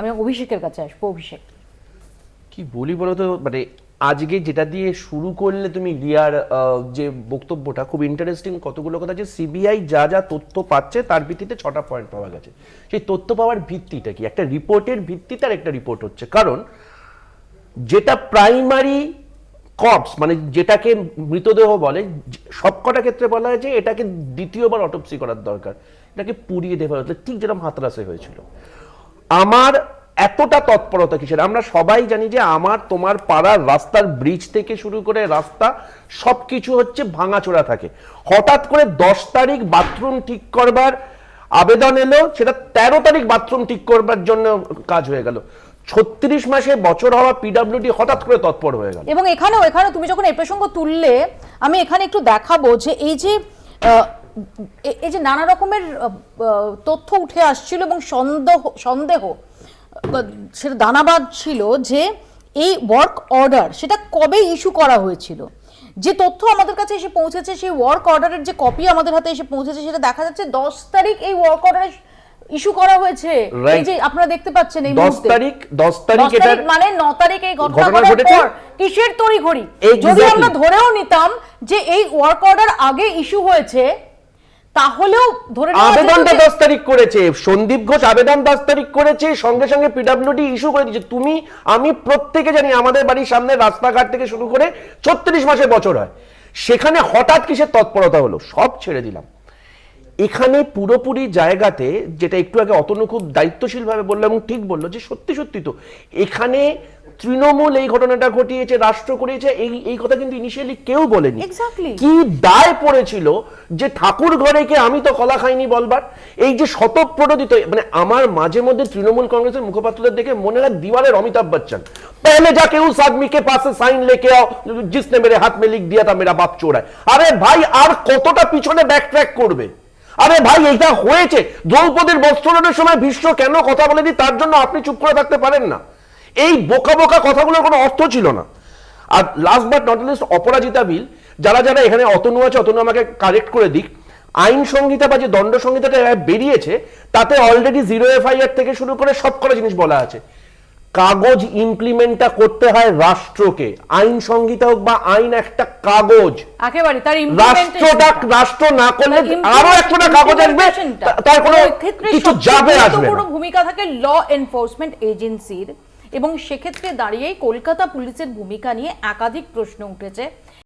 আমি অভিষেকের কাছে আসবো। অভিষেক, কি বলি বলো তো, মানে আজকে যেটা দিয়ে শুরু করলে তুমি রিয়ার যে বক্তব্যটা খুব ইন্টারেস্টিং, কতগুলো কথা, যে সিবিআই যা যা তথ্য পাচ্ছে তার ভিত্তিতে 6টা পয়েন্ট পাওয়া গেছে। সেই তথ্য পাওয়ার ভিত্তিটা কি? একটা রিপোর্টের ভিত্তিতে আর একটা রিপোর্ট হচ্ছে, কারণ যেটা প্রাইমারি কর্পস মানে যেটাকে মৃতদেহ বলে, সবকটা ক্ষেত্রে বলা হয় যে এটাকে দ্বিতীয়বার অটোপসি করার দরকার, এটাকে পুড়িয়ে দেওয়া হতো, ঠিক যেরকম হাতরাসে হয়েছিল। আমার এতটা তৎপরতা কিসের? আমরা সবাই জানি যে আমার তোমার পাড়ার রাস্তার ব্রিজ থেকে শুরু করে রাস্তা সবকিছু হচ্ছে ভাঙাচোরা থাকে। হঠাৎ করে 10 তারিখ বাথরুম ঠিক করবার আবেদন এলো, সেটা 13 তারিখ বাথরুম ঠিক করবার জন্য কাজ হয়ে গেল। 36 মাসে বছর হওয়া পিডব্লিউডি হঠাৎ করে তৎপর হয়ে গেল। এবং এখানে তুমি যখন এই প্রসঙ্গ তুললে, আমি এখানে একটু দেখাবো যে এই যে নানা রকমের তথ্য উঠে আসছিল এবং সন্দেহ সেটা দানাবাদ ছিল যে এই ওয়ার্ক অর্ডার সেটা কবে ইস্যু করা হয়েছিল। যে তথ্য আমাদের কাছে এসে পৌঁছেছে, সেই ওয়ার্ক অর্ডারের যে কপি আমাদের হাতে এসে পৌঁছেছে, সেটা দেখা যাচ্ছে 10 তারিখ এই ওয়ার্ক অর্ডার ইস্যু করা হয়েছে। এই যে আপনারা দেখতে পাচ্ছেন এই মুহূর্তে 10 তারিখ এটা মানে 9 তারিখ এই ঘটনা ঘটেছে। কিসের তড়িঘড়ি? যদি আমরা ধরেও নিতাম যে এই ওয়ার্ক অর্ডার আগে ইস্যু হয়েছে, তাহলেও ধরে আবেদনটা 10 তারিখ করেছে সন্দীপ ঘোষ, আবেদন 10 তারিখ করেছে, সঙ্গে সঙ্গে পিডব্লিউডি ইস্যু করে দিয়েছে। তুমি আমি প্রত্যেকে জানি আমাদের বাড়ির সামনে রাস্তাঘাট থেকে শুরু করে 36 মাসে বছর হয়, সেখানে হঠাৎ কিসের তৎপরতা হলো? সব ছেড়ে দিলাম। এখানে পুরোপুরি জায়গাতে, যেটা একটু আগে অতনু খুব দায়িত্বশীল ভাবে বললো এবং ঠিক বললো, যে সত্যি সত্যি তো এখানে তৃণমূল এই ঘটনাটা ঘটিয়েছে, রাষ্ট্র করিয়েছে, এই কথা কিন্তু ইনিশিয়ালি কেউ বলেনি। কি দায় পড়েছিল যে ঠাকুর ঘরে কে আমি তো কলা খাইনি বলবার? এই যে শতপ্রণোদিত, মানে আমার মাঝে মধ্যে তৃণমূল কংগ্রেসের মুখপাত্রদের দেখে মনে হয় দিওয়ালের অমিতাভ বচ্চন, पहले जाके उस आदमी के पास से साइन लेके आओ जिसने मेरे हाथ में लिख दिया था मेरा बाप चोर है। আরে ভাই, আর কতটা পিছনে ব্যাকট্র্যাক করবে? আরে ভাই, এটা হয়েছে। দ্রৌপদীর বস্ত্রহরণের সময় ভীষ্ম কেন কথা বলেনি, তার জন্য আপনি চুপ করে থাকতে পারেন না? এই বোকা বোকা কথাগুলোর কোনো অর্থ ছিল না। আর লাস্ট বাট নট লিস্ট, অপরাজিতা বিল, যারা যারা এখানে অতনু আছে, অতনু আমাকে কারেক্ট করে দিক, আইন সংহিতা বা যে দণ্ড সংহিতাটা বেরিয়েছে তাতে অলরেডি 0 FIR থেকে শুরু করে সব কটা জিনিস বলা আছে। কাগজ ইমপ্লিমেন্টটা করতে হয় রাষ্ট্রকে। আইন সংহিতা হোক বা আইন একটা কাগজ, একেবারে তার রাষ্ট্র না করলে আরো একটা কাগজ আসবে, তার কোনো কিছু যাবে আসবে। পুরো ভূমিকা থাকে ল এনফোর্সমেন্ট এজেন্সির, এবং সেক্ষেত্রে দাঁড়িয়ে কলকাতা পুলিশের ভূমিকা নিয়ে একাধিক প্রশ্ন উঠেছে।